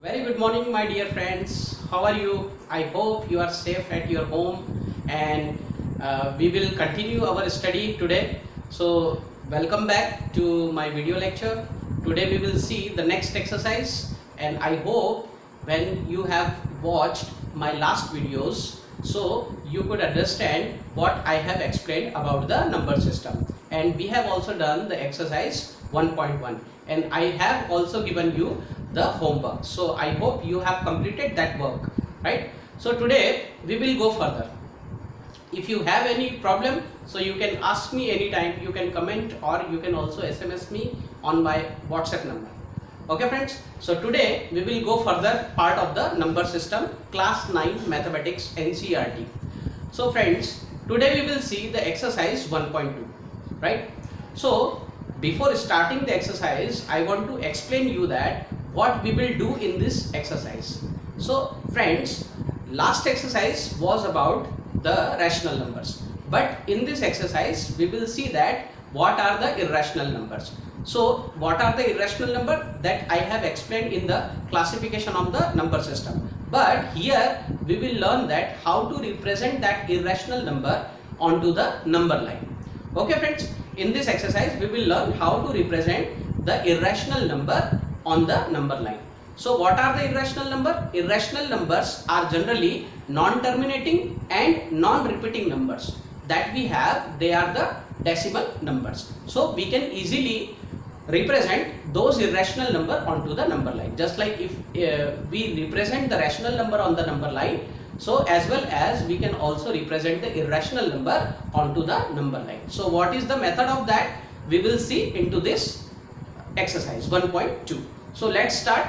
Very good morning, my dear friends. How are you? I hope you are safe at your home and we will continue our study today. So, welcome back to my video lecture. Today we will see the next exercise, and I hope when you have watched my last videos, so you could understand what I have explained about the number system. And we have also done the exercise 1.1, and I have also given you the homework. So I hope you have completed that work, right? So today we will go further. If you have any problem, so you can ask me anytime, you can comment, or you can also SMS me on my WhatsApp number. Okay friends, so today we will go further part of the number system, class 9 mathematics NCERT. So friends, today we will see the exercise 1.2, right? So before starting the exercise, I want to explain you that what we will do in this exercise. So friends, last exercise was about the rational numbers, but in this exercise we will see that what are the irrational numbers. So what are the irrational number that I have explained in the classification of the number system, but here we will learn that how to represent that irrational number onto the number line. Okay friends, in this exercise we will learn how to represent the irrational number on the number line. So what are the irrational number? Irrational numbers are generally non-terminating and non-repeating numbers that we have. They are the decimal numbers. So we can easily represent those irrational number onto the number line. Just like if we represent the rational number on the number line, so as well as we can also represent the irrational number onto the number line. So what is the method of that? We will see into this exercise 1.2. So let's start.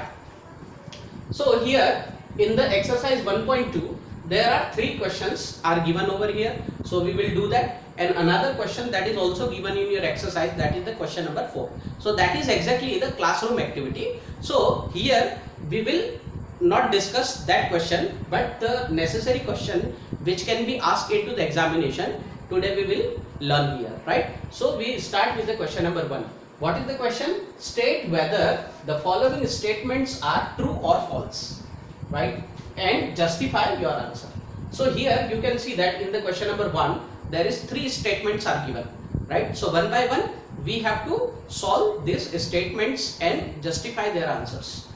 So here in the exercise 1.2, there are 3 questions are given over here. So we will do that, and another question that is also given in your exercise, that is the question number 4. So that is exactly the classroom activity. So here we will not discuss that question, but the necessary question which can be asked into the examination, today we will learn here, right? So we start with the question number 1. What is the question? State whether the following statements are true or false, right? And justify your answer. So here you can see that in the question number 1, there is 3 statements are given, right? So one by one we have to solve these statements and justify their answers.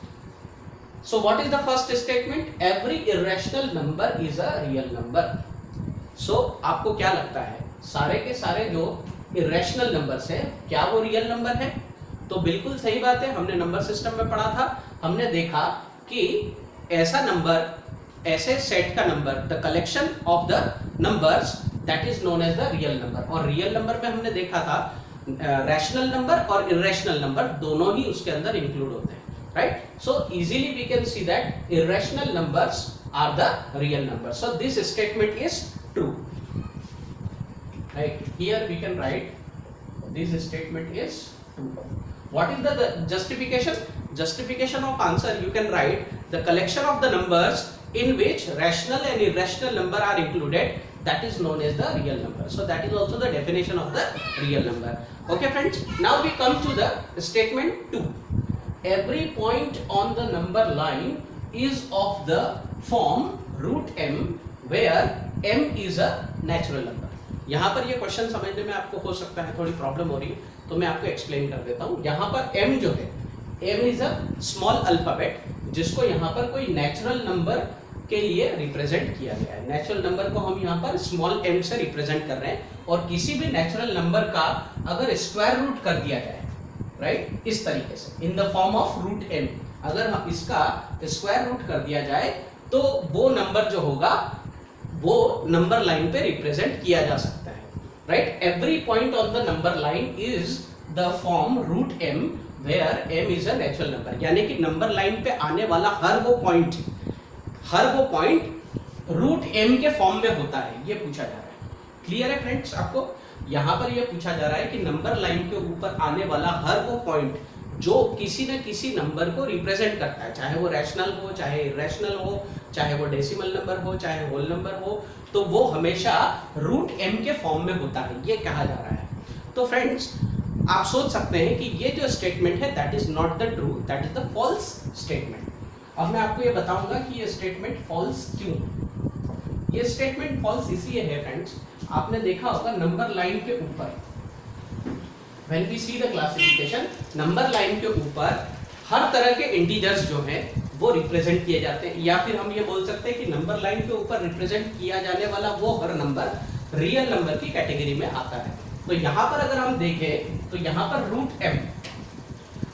So what is the first statement? Every irrational number is a real number. So आपको क्या लगता है, सारे के सारे जो irrational numbers है, क्या वो रियल नंबर है? तो बिल्कुल सही बात है, हमने नंबर सिस्टम में पढ़ा था, हमने देखा कि ऐसा नंबर, ऐसे सेट का number, the collection of the numbers that is known as the real number. और रियल नंबर में हमने देखा था रैशनल नंबर और इरेशनल नंबर दोनों ही उसके अंदर इंक्लूड होते हैं, right? So easily we can see that irrational numbers are the real number. So this statement is true. Right, here we can write this statement is true. What is the justification? Justification of answer, you can write the collection of the numbers in which rational and irrational number are included, that is known as the real number. So that is also the definition of the real number. Okay friends, now we come to the statement 2. Every point on the number line is of the form root m where m is a natural number. यहाँ पर ये question समझने में आपको हो सकता है थोड़ी प्रॉब्लम हो रही है, तो मैं आपको एक्सप्लेन कर देता हूँ. यहाँ पर m जो है, m is a small alphabet, जिसको यहाँ पर कोई नेचुरल नंबर के लिए रिप्रेजेंट किया गया है. नेचुरल नंबर को हम यहाँ पर स्मॉल m से रिप्रेजेंट कर रहे हैं, और किसी भी नेचुरल नंबर का अगर स्क्वायर रूट कर दिया जाए, राइट, इस तरीके से in the form of root m, अगर हम इसका स्क्वायर रूट कर दिया जाए तो वो नंबर जो होगा वो नंबर लाइन पे रिप्रेजेंट किया जा सकता है, right? Every point on the number line is the form root m where m is a natural number. यानी कि नंबर लाइन पे आने वाला हर वो पॉइंट रूट m के फॉर्म में होता है, ये पूछा जा रहा है. क्लियर है फ्रेंड्स? आपको यहाँ पर ये पूछा जा रहा है कि नंबर लाइन के ऊपर आने वाला हर वो पॉइंट जो किसी न किसी नंबर को रिप्रेजेंट करता है, चाहे वो रैशनल हो, चाहे इरेशनल हो, चाहे वो डेसिमल नंबर हो, चाहे होल नंबर हो, तो वो हमेशा रूट m के फॉर्म में होता है, ये कहा जा रहा है. तो फ्रेंड्स आप सोच सकते हैं कि ये जो स्टेटमेंट है that is not the true, that is the false statement. अब मैं आपको ये बताऊंगा कि ये स्टेटमेंट फॉल्स क्यों। ये स्टेटमेंट फॉल्स इसलिए है फ्रेंड्स, आपने देखा होगा नंबर लाइन के ऊपर, when we see the classification, number line के ऊपर हर तरह के इंटीजर्स जो हैं वो रिप्रेजेंट किए जाते हैं, या फिर हम ये बोल सकते हैं कि नंबर लाइन के ऊपर रिप्रेजेंट किया जाने वाला वो हर नंबर रियल नंबर की कैटेगरी में आता है। तो यहाँ पर अगर हम देखें तो यहाँ पर रूट m,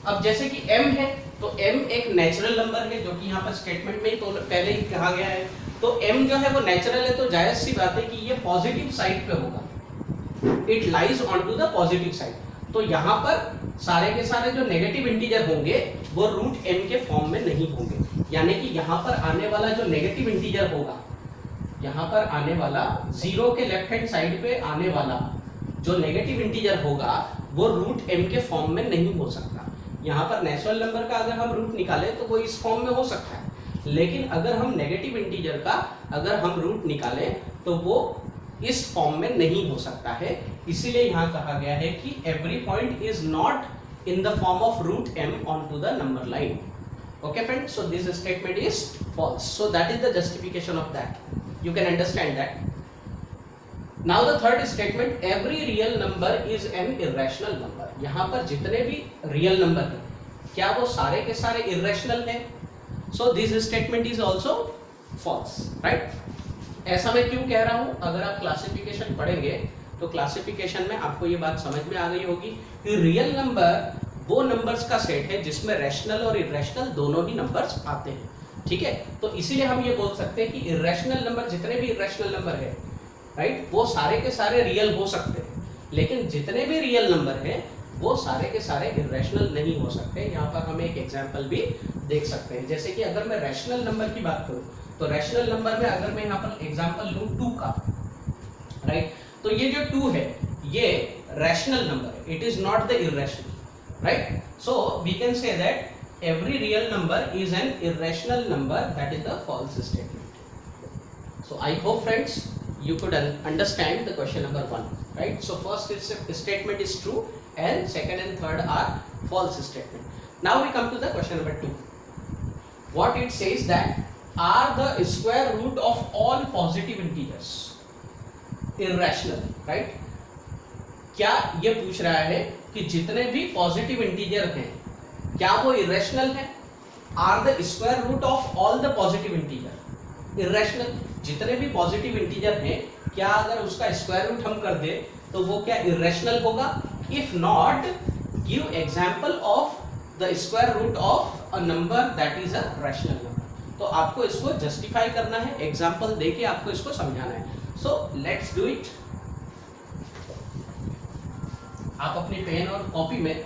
अब जैसे कि m है तो m एक नेचुरल नंबर है, जो कि यहाँ पर स्टेटमेंट में ही तो पहले ही कहा गया है। तो m जो है वो नेचुरल है, तो जायज सी बात है कि ये पॉजिटिव साइड पे होगा, it lies on to the positive side. तो यहाँ पर सारे के सारे जो नेगेटिव इंटीजर होंगे वो रूट m के फॉर्म में नहीं होंगे, यानी कि यहाँ पर आने वाला जो नेगेटिव इंटीजर होगा, यहाँ पर आने वाला जीरो के लेफ्ट हैंड साइड पे आने वाला जो नेगेटिव इंटीजर होगा वो रूट m के फॉर्म में नहीं हो सकता। यहाँ पर नेचुरल नंबर का अगर हम रूट निकालें तो वो इस फॉर्म में हो सकता है, लेकिन अगर हम नेगेटिव इंटीजर का अगर हम रूट निकालें तो वो इस फॉर्म में नहीं हो सकता है। इसीलिए यहाँ कहा गया है कि every point is not in the form of root m on to the number line. Okay friends, so this statement is false. So that is the justification of that. You can understand that. Now the third statement, every real number is an irrational number. यहाँ पर जितने भी real number हैं, क्या वो सारे के सारे irrational हैं? So this statement is also false, right? ऐसा मैं क्यों कह रहा हूँ? अगर आप क्लासिफिकेशन पढ़ेंगे तो क्लासिफिकेशन में आपको ये बात समझ में आ गई होगी कि रियल नंबर वो नंबर्स का सेट है जिसमें रैशनल और इरेशनल दोनों ही नंबर्स आते हैं, ठीक है। तो इसीलिए हम ये बोल सकते हैं कि इरेशनल नंबर, जितने भी इरेशनल नंबर है, राइट, वो सारे के सारे रियल हो सकते हैं, लेकिन जितने भी रियल नंबर हैं वो सारे के सारे इरेशनल नहीं हो सकते। यहाँ पर हम एक एग्जांपल भी देख सकते हैं, जैसे कि अगर मैं रैशनल नंबर की बात करूँ तो रैशनल नंबर में अगर मैं यहाँ पर एग्जांपल लूँ 2 का, राइट, तो ये जो 2 है ये रैशनल नंबर है, it is not the irrational, right? So we can say that every real number is an irrational number. That is the false statement. So I hope friends you could understand the question number 1, right? So first statement is true and second and third are false statement. Now we come to the question number 2. What it says that are the square root of all positive integers irrational, right? क्या ये पूछ रहा है कि जितने भी positive integer हैं क्या वो इरेशनल हैं? Are the square root of all the positive integer irrational? जितने भी पॉजिटिव इंटीजर हैं क्या अगर उसका स्क्वायर रूट हम कर दे तो वो क्या इरेशनल होगा? If not, give example of the square root of a number that is a rational number. तो आपको इसको जस्टिफाई करना है, एग्जांपल देके आपको इसको समझाना है। So let's do it. आप अपनी पेन और कॉपी में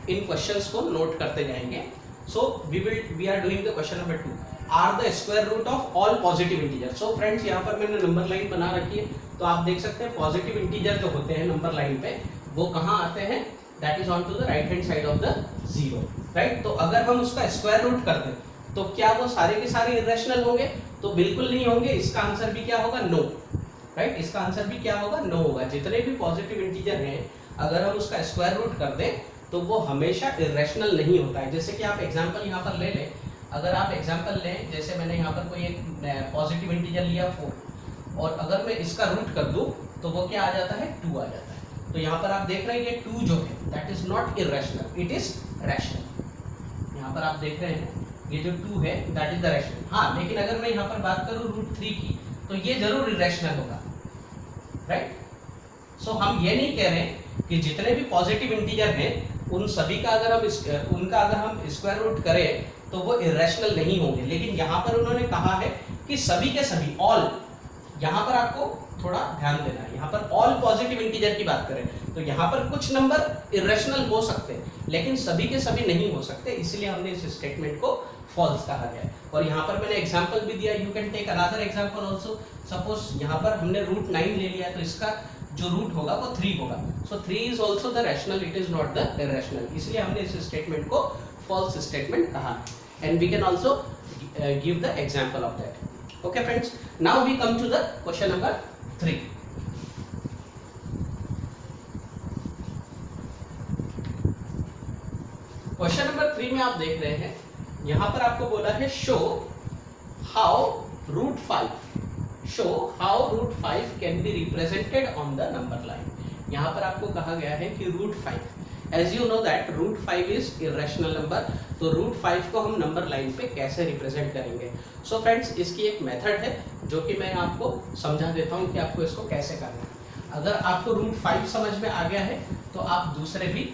इन क्वेश्चंस को नोट करते जाएंगे। So we are doing the question number 2, are the square root of all positive integer. So friends यहाँ पर मैंने नंबर लाइन बना रखी है, तो आप देख सकते हैं पॉजिटिव इंटीजर जो होते हैं नंबर लाइन पे वो कहाँ आते हैं? That is on to the right hand side of the 0, right. तो अगर हम उसका स्क्वायर रूट कर दें तो क्या वो सारे के सारे इरेशनल होंगे? तो बिल्कुल नहीं होंगे। इसका आंसर भी क्या होगा? No, right. इसका आंसर भी क्या होगा? नो होगा। जितने भी पॉजिटिव इंटीजर हैं अगर हम उसका स्क्वायर रूट कर दें तो वो हमेशा इरेशनल नहीं होता है। जैसे कि आप एग्जांपल यहाँ पर ले लें, अगर आप एग्जांपल लें, जैसे मैंने यहाँ पर कोई एक पॉजिटिव इंटीजर लिया 4 और अगर मैं इसका रूट कर दूँ तो वो क्या आ जाता है? 2 आ जाता है। तो यहाँ पर आप देख रहे हैं ये 2 जो है that is not irrational, it is rational. यहाँ पर आप देख रहे हैं ये जो 2 है दैट इज द रैशनल। हाँ, लेकिन अगर मैं यहाँ पर बात करूँ रूट 3 की तो ये जरूर इरेशनल होगा, राइट। सो हम ये नहीं कह रहे कि जितने भी पॉजिटिव इंटीजर हैं उन सभी का अगर हम स्क्वायर रूट करें तो वो इरेशनल नहीं होंगे, लेकिन यहाँ पर उन्होंने कहा है कि सभी के सभी, ऑल, यहाँ पर आपको थोड़ा ध्यान देना है, यहाँ पर ऑल पॉजिटिव इंटीजर की बात करें तो यहाँ पर कुछ नंबर इरेशनल हो सकते हैं लेकिन सभी के सभी नहीं हो सकते, इसलिए हमने इस स्टेटमेंट को फॉल्स कहा गया है। और यहाँ पर मैंने एग्जांपल भी दिया, you can take another example also. Suppose यहाँ पर हमने रूट 9 ले लिया तो इसका जो रूट होगा वो 3 होगा। So 3 is also the rational, it is not the irrational, इसलिए हमने इस स्टेटमेंट को फॉल्स स्टेटमेंट कहा है। And we can also give the example of that. Okay friends, now we come to the question number 3। Question number 3 में आप देख रहे हैं यहाँ पर आपको बोला है show how root 5 can be represented on the number line. यहाँ पर आपको कहा गया है कि root 5, as you know that root 5 is irrational number, तो रूट 5 को हम नंबर लाइन पे कैसे रिप्रेजेंट करेंगे। सो फ्रेंड्स, इसकी एक मेथड है जो कि मैं आपको समझा देता हूँ कि आपको इसको कैसे करना है। अगर आपको रूट 5 समझ में आ गया है तो आप दूसरे भी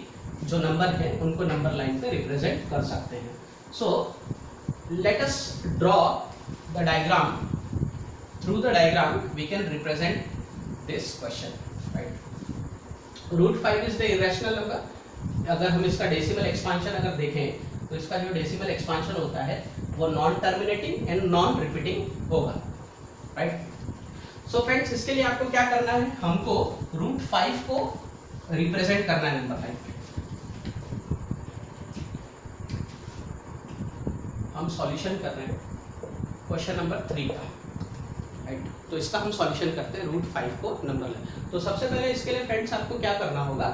जो नंबर हैं उनको नंबर लाइन पे रिप्रेजेंट कर सकते हैं। So let us draw the diagram. Through the diagram we can represent this question, right. Root 5 is the irrational number. अगर हम इसका डेसिमल एक्सपांशन अगर देखें तो इसका जो डेसिमल एक्सपांशन होता है वो non terminating and non repeating होगा, राइट। सो फ्रेंड्स, इसके लिए आपको क्या करना है, हमको रूट 5 को रिप्रेजेंट करना है नंबर लाइन पे। हम सॉल्यूशन कर रहे हैं क्वेश्चन नंबर 3 का, राइट। तो इसका हम सॉल्यूशन करते हैं रूट 5 को नंबर लाइन। तो सबसे पहले इसके लिए फ्रेंड्स आपको क्या करना होगा,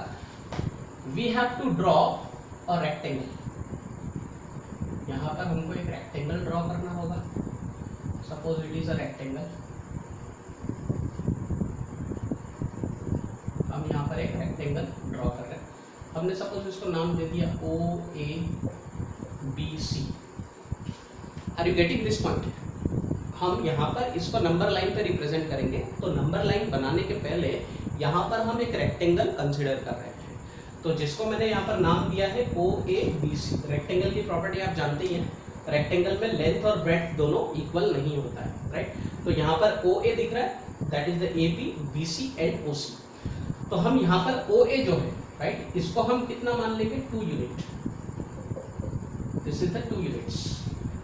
we have to draw a rectangle. यहाँ पर हमको एक रेक्टेंगल ड्रॉ करना होगा। Suppose it is a rectangle. हम यहाँ पर एक रेक्टेंगल ड्रॉ कर रहे हैं। हमने सपोज इसको नाम दे दिया OABC। Are you getting this point? हम यहाँ पर इसको नंबर लाइन पे रिप्रेजेंट करेंगे। तो नंबर लाइन बनाने के पहले यहाँ पर हम एक रेक्टेंगल कंसिडर कर रहे हैं। तो जिसको मैंने यहाँ पर नाम दिया है OABC। रेक्टेंगल की प्रॉपर्टी आप जानते ही हैं, रेक्टेंगल में लेंथ और ब्रेड्थ दोनों इक्वल नहीं होता है, राइट। तो यहाँ पर OA दिख रहा है, that is the AP, BC and OC। तो हम यहाँ पर OA जो है, राइट, इसको हम कितना मान लेंगे, 2 unit. This is the 2 units.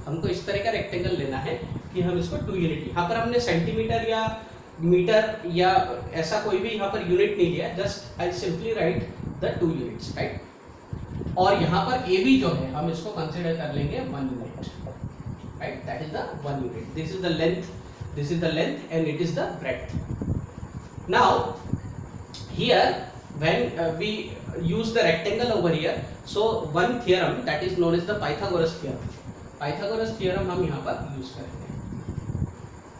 हमको इस तरह का रेक्टेंगल लेना है कि हम इसको 2 यूनिट, यहाँ पर हमने सेंटीमीटर या मीटर या ऐसा कोई भी यहाँ पर यूनिट नहीं लिया, just I simply write the 2 units, right. और यहाँ पर AB जो है हम इसको कंसिडर कर लेंगे 1 unit, right, that is the 1 unit. This is the length and it is the breadth. Now here when we use the rectangle over here, so one theorem that is known as the Pythagoras theorem हम यहाँ पर use करेंगे।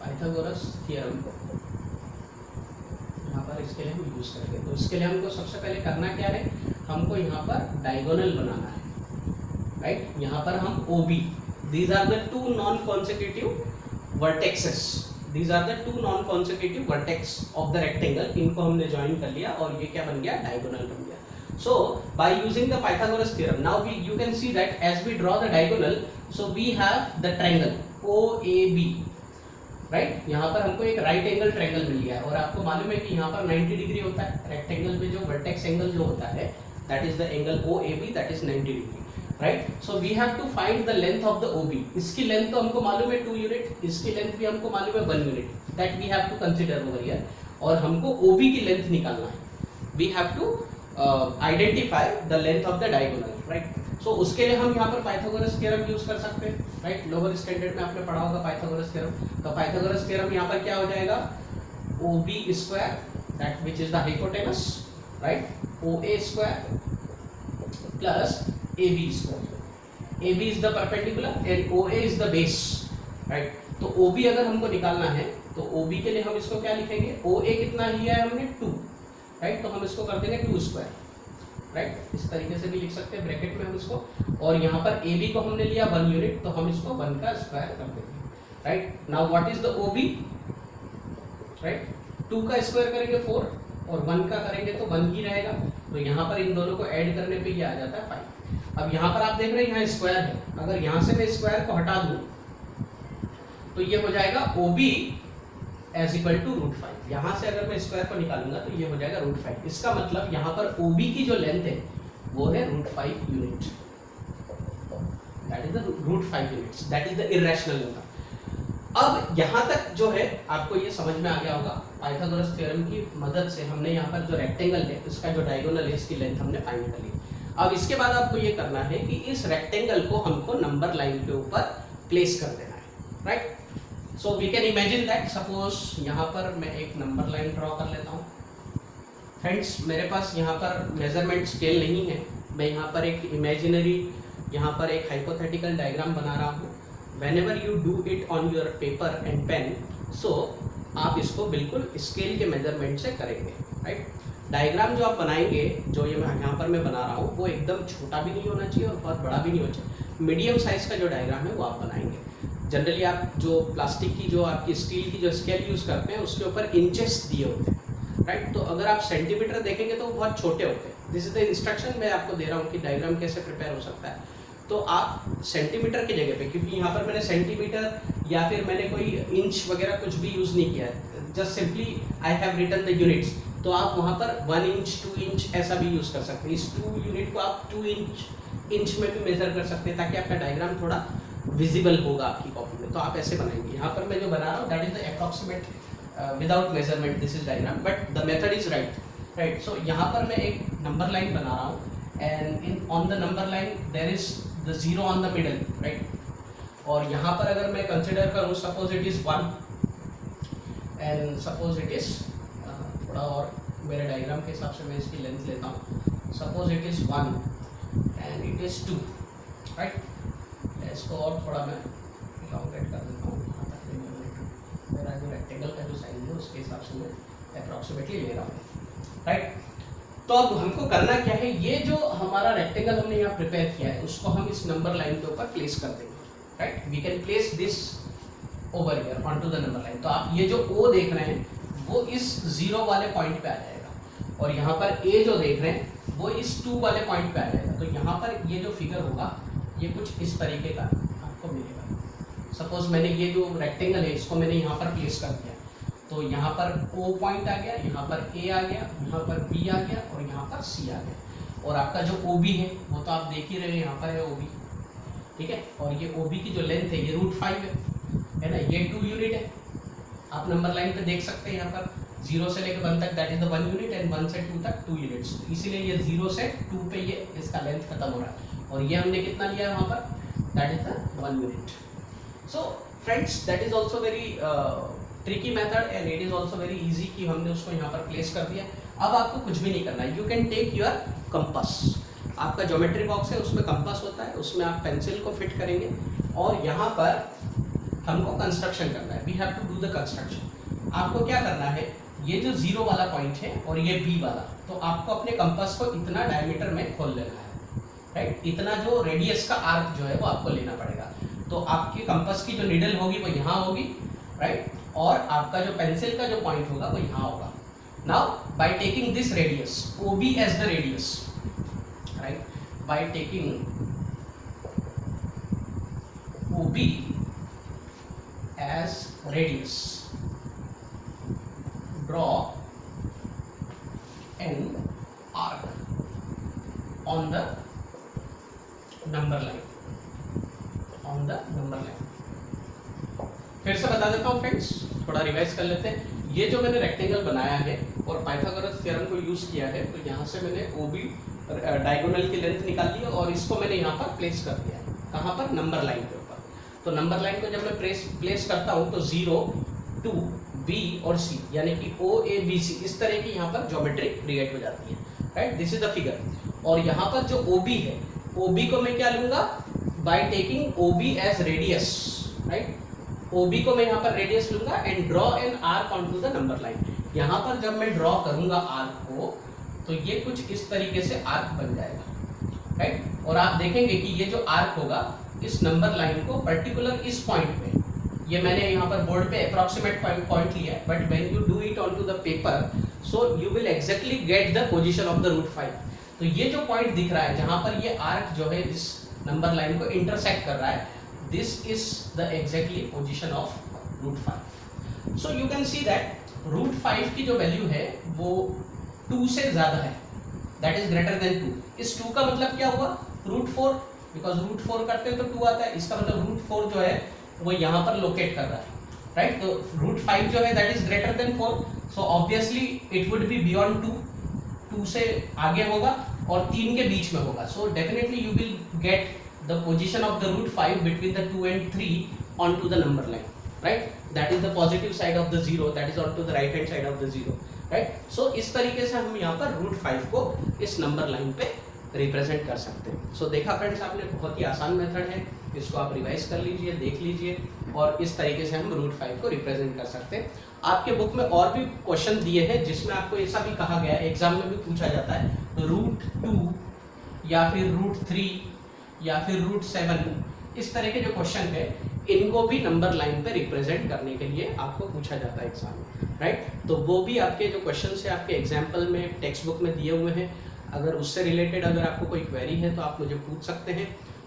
Pythagoras theorem यहाँ पर इसके लिए हम use करेंगे। तो इसके लिए हमको सबसे पहले करना क्या है, हमको यहाँ पर डायगोनल बनाना है, राइट। यहाँ पर हम OB, these are the two non-consecutive vertices, these are the two non-consecutive vertex of the rectangle, इनको हमने ज्वाइन कर लिया और ये क्या बन गया, डायगोनल बन गया। So by using the Pythagoras theorem, now you can see that as we draw the diagonal, so we have the triangle OAB, right. यहाँ पर हमको एक राइट एंगल ट्रायंगल मिल गया और आपको मालूम है कि यहाँ पर 90 डिग्री होता है रेक्टेंगल में, जो वर्टेक्स एंगल जो होता है that is the angle OAB, that is 90 degree, right. So we have to find the length of the OB। इसकी लेंथ तो हमको मालूम है 2 यूनिट, इसकी लेंथ भी हमको मालूम है 1 unit, that we have to consider over here. और हमको OB की लेंथ निकालना है, we have to identify the length of the diagonal, right. सो उसके लिए हम यहाँ पर पाइथागोरस थ्योरम यूज कर सकते हैं, राइट। लोअर स्टैंडर्ड में आपने पढ़ा होगा पाइथागोरस थ्योरम। तो पाइथागोरस थ्योरम यहाँ पर क्या हो जाएगा, OB square that which is the hypotenuse, right, OA square plus AB square. AB is the perpendicular and OA is the base, right. तो OB अगर हमको निकालना है तो OB के लिए हम इसको क्या लिखेंगे, OA कितना लिया है हमने 2, राइट। तो हम इसको कर देंगे 2 स्क्वायर, राइट। इस तरीके से भी लिख सकते हैं ब्रैकेट में हम इसको। और यहाँ पर AB को हमने लिया 1 यूनिट, तो हम इसको 1 का स्क्वायर कर देंगे, right. Now what is the OB, right. 2 का स्क्वायर करेंगे 4 और 1 का करेंगे तो 1 ही रहेगा। तो यहाँ पर इन दोनों को ऐड करने पे ये आ जाता है 5। अब यहाँ पर आप देख रहे हैं यहाँ स्क्वायर है, अगर यहाँ से मैं स्क्वायर को हटा दूं तो ये हो जाएगा OB as equal to root 5। यहाँ से अगर मैं स्क्वायर को निकालूंगा तो ये हो जाएगा रूट 5। इसका मतलब यहाँ पर OB की जो लेंथ है वो है root 5 unit, that is the root 5 units, that is the irrational number. अब यहाँ तक जो है आपको ये समझ में आ गया होगा, पाइथागोरस थ्योरम की मदद से हमने यहाँ पर जो रेक्टेंगल है इसका जो डायगोनल है इसकी लेंथ हमने फाइंड कर ली। अब इसके बाद आपको ये करना है कि इस रेक्टेंगल को हमको नंबर लाइन के ऊपर प्लेस कर देना है, right. So we can imagine that, suppose यहाँ पर मैं एक नंबर लाइन ड्रॉ कर लेता हूँ। फ्रेंड्स, मेरे पास यहाँ पर मेजरमेंट स्केल नहीं है, मैं यहाँ पर एक इमेजिनरी यहाँ पर एक हाइपोथेटिकल डायग्राम बना रहा हूँ। whenever you do it on your paper and pen, so आप इसको बिल्कुल स्केल के मेजरमेंट से करेंगे, राइट। डायग्राम जो आप बनाएंगे, जो ये मैं यहाँ पर मैं बना रहा हूँ, वो एकदम छोटा भी नहीं होना चाहिए और बहुत बड़ा भी नहीं होना चाहिए। मीडियम साइज का जो डायग्राम है वो आप बनाएंगे। जनरली आप जो प्लास्टिक की, जो आपकी स्टील की जो स्केल यूज़ करते हैं, उसके ऊपर इंचेस दिए होते हैं, राइट। तो अगर आप सेंटीमीटर देखेंगे तो वो बहुत छोटे होते हैं। दिस इज द इंस्ट्रक्शन मैं आपको दे रहा हूँ कि डायग्राम कैसे प्रिपेयर हो सकता है। तो आप सेंटीमीटर की जगह पे, क्योंकि यहाँ पर मैंने सेंटीमीटर या फिर मैंने कोई इंच वगैरह कुछ भी यूज़ नहीं किया है, just simply I have written the units. तो आप वहाँ पर 1 इंच 2 इंच ऐसा भी यूज़ कर सकते हैं। इस 2 यूनिट को आप 2 इंच में भी मेजर कर सकते हैं, ताकि आपका डायग्राम थोड़ा विजिबल होगा आपकी कॉपी में। तो आप ऐसे बनाएंगे। यहाँ पर मैं जो बना रहा हूँ that is the approximate without measurement, this is diagram, but the method is right. So यहाँ पर मैं एक नंबर लाइन बना रहा हूँ, and in on the number line there is the 0 on the middle, right. और यहाँ पर अगर मैं कंसिडर करूँ, suppose it is 1 and suppose it is, थोड़ा और मेरे डायग्राम के हिसाब से मैं इसकी लेंथ लेता हूँ। Suppose it is 1 and it is 2, right. इसको और थोड़ा मैं इलॉन्गेट कर देता हूँ, यहाँ तक मेरा जो रेक्टेंगल का जो साइज है उसके हिसाब से मैं अप्रॉक्सीमेटली ले रहा हूँ, राइट। तो अब हमको करना क्या है, ये जो हमारा रेक्टेंगल हमने यहाँ प्रिपेयर किया है उसको हम इस नंबर लाइन के ऊपर प्लेस कर देंगे, right. We can place this over here on to the number line. तो आप ये जो O देख रहे हैं वो इस 0 वाले पॉइंट पे आ जाएगा, और यहाँ पर A जो देख रहे हैं वो इस 2 वाले पॉइंट पे आ जाएगा। तो यहाँ पर ये जो फिगर होगा ये कुछ इस तरीके का आपको मिलेगा। सपोज मैंने ये जो रेक्टेंगल है इसको मैंने यहाँ पर प्लेस कर दिया, तो यहाँ पर O पॉइंट आ गया, यहाँ पर A आ गया, यहाँ पर B आ गया और यहाँ पर C आ गया। और आपका जो OB है वो तो आप देख ही रहे हैं, यहाँ पर है OB, ठीक है। और ये OB की जो लेंथ है ये √5 है ना, ये 2 यूनिट है। आप नंबर लाइन पे देख सकते हैं यहाँ पर 0 से लेकर 1 तक that is the 1 unit, and 1 से 2 तक 2 यूनिट्स। इसीलिए ये 0 से 2 पे ये इसका लेंथ खत्म हो रहा है, और ये हमने कितना लिया है वहाँ पर, that is the 1 unit. So friends, that is also very tricky method and it is also very easy कि हमने उसको यहाँ पर प्लेस कर दिया। अब आपको कुछ भी नहीं करना है, you can take your compass. आपका ज्योमेट्री बॉक्स है उसमें कंपास होता है, उसमें आप पेंसिल को फिट करेंगे, और यहाँ पर हमको कंस्ट्रक्शन करना है। We have to do the construction. आपको क्या करना है, ये जो 0 वाला पॉइंट है और ये B वाला, तो आपको अपने कंपास को इतना डायमीटर में खोल लेना है, राइट। इतना जो रेडियस का आर्क जो है वो आपको लेना पड़ेगा। तो आपके कंपास की जो नीडल होगी वो यहाँ होगी, राइट, और आपका जो पेंसिल का जो पॉइंट होगा वो यहाँ होगा। Now by taking this radius OB as the radius, right, by taking OB as radius, draw an arc on the number line, on the number line। फिर से बता देता हूँ फ्रेंड्स, थोड़ा रिवाइज कर लेते हैं। ये जो मैंने रेक्टेंगल बनाया है और पाइथागोरस थ्योरम को यूज किया है, तो यहाँ से मैंने OB डायगोनल की लेंथ निकाल ली और इसको मैंने यहाँ पर प्लेस कर दिया है। कहाँ पर, नंबर लाइन के ऊपर। तो नंबर लाइन को जब मैं प्लेस करता हूँ तो 0, 2, B और C, यानी कि OABC इस तरह की यहाँ पर ज्योमेट्री क्रिएट हो जाती है, right. This is the figure. और यहाँ पर जो OB है, OB को मैं क्या लूँगा, by taking OB as radius, right. OB को मैं यहाँ पर रेडियस लूँगा and draw an arc on to the number line. यहाँ पर जब मैं ड्रॉ करूँगा आर्क को, तो ये कुछ इस तरीके से आर्क बन जाएगा, राइट। और आप देखेंगे कि ये जो आर्क होगा इस नंबर लाइन को पर्टिकुलर इस पॉइंट पे, ये मैंने यहाँ पर बोर्ड पे अप्रॉक्सीमेट पॉइंट लिया है, but when you do it on to the paper, so you will exactly get the position of the √5। तो ये जो पॉइंट दिख रहा है जहाँ पर ये आर्क जो है इस नंबर लाइन को इंटरसेक्ट कर रहा है, this is the exactly position of √5। So you can see that √5 की जो वैल्यू है वो 2 से ज्यादा है, दैट इज ग्रेटर देन 2। इस 2 का मतलब क्या हुआ, √4, बिकॉज √4 करते हैं तो 2 आता है, इसका मतलब √4 जो है वो यहाँ पर लोकेट कर रहा है, राइट। तो √5 जो है that is greater than 4, so obviously it would be beyond 2, 2 से आगे होगा और 3 के बीच में होगा। So definitely you will get the position of the √5 between the 2 and 3 on to the number line, right. That is the positive side of the 0, that is on to the right hand side of the 0, right. So इस तरीके से हम यहाँ पर √5 को इस number line पे represent कर सकते हैं। सो देखा फ्रेंड्स आपने, बहुत ही आसान मेथड है, इसको आप रिवाइज कर लीजिए, देख लीजिए, और इस तरीके से हम रूट 5 को रिप्रेजेंट कर सकते हैं। आपके बुक में और भी क्वेश्चन दिए हैं जिसमें आपको ऐसा भी कहा गया है, एग्जाम में भी पूछा जाता है, रूट 2 या फिर रूट 3 या फिर रूट 7, इस तरह के जो क्वेश्चन है इनको भी नंबर लाइन पे रिप्रेजेंट करने के लिए आपको पूछा जाता है एग्जाम में, राइट। तो वो भी आपके जो क्वेश्चन है आपके एग्जाम्पल में टेक्स्ट बुक में दिए हुए हैं, अगर उससे रिलेटेड अगर आपको कोई क्वेरी है तो आप मुझे पूछ सकते हैं,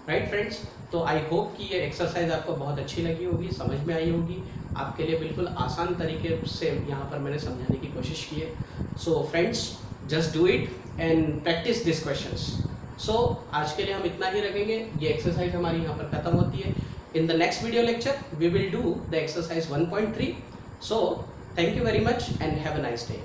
राइट फ्रेंड्स। तो आई होप कि ये एक्सरसाइज आपको बहुत अच्छी लगी होगी, समझ में आई होगी, आपके लिए बिल्कुल आसान तरीके से यहाँ पर मैंने समझाने की कोशिश की है। So friends, just do it and practice this questions. So आज के लिए हम इतना ही रखेंगे, ये एक्सरसाइज हमारी यहाँ पर खत्म होती है। In the next video lecture we will do the exercise 1.3. So thank you very much and have a nice day.